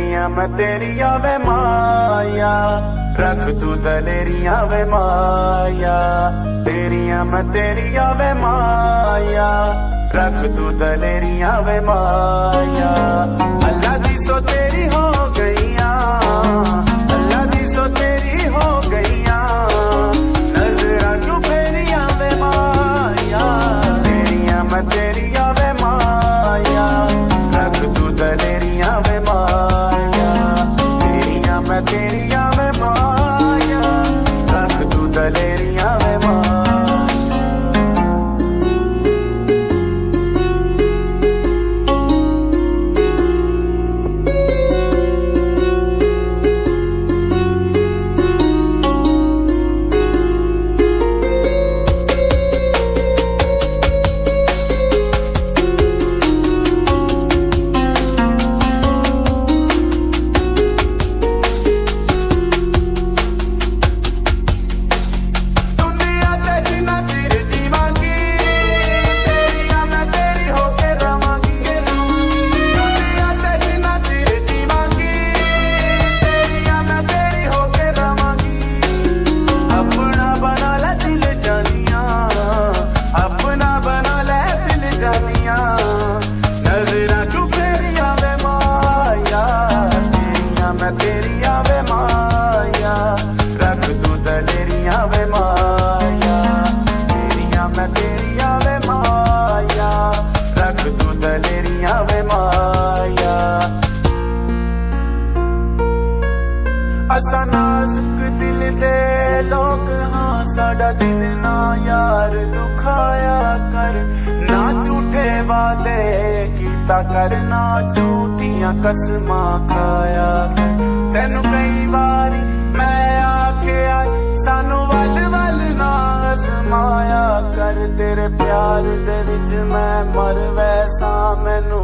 तेरिया मैं तेरिया वे माया, रख तू दलेरिया वे माया। तेरिया मैं तेरिया वे माया, रख तू दलेरिया वे माया। अल्लाह दी सो तेरी हो गईया, अल्लाह दी सो तेरी हो गईया, नजरा क्यों फेरिया वे माया। तेरिया मैं तेरिया वे माया, रख तू दलेरिया वे माया। तेरिया मैं तेरिया वे माया, रख तू दलेरिया वे माया। असा नाजुक दिल दे लोग हाँ, साडा दिल ना यार दुखाया कर। ना झूठे वादे कीता कर, ना झूठियां कसमां खाया कर। तेनू कई बारी मैं आखिया सानू वल वल ना आजमाया कर। तेरे प्यार दे विच मैं मर वैसा मैनू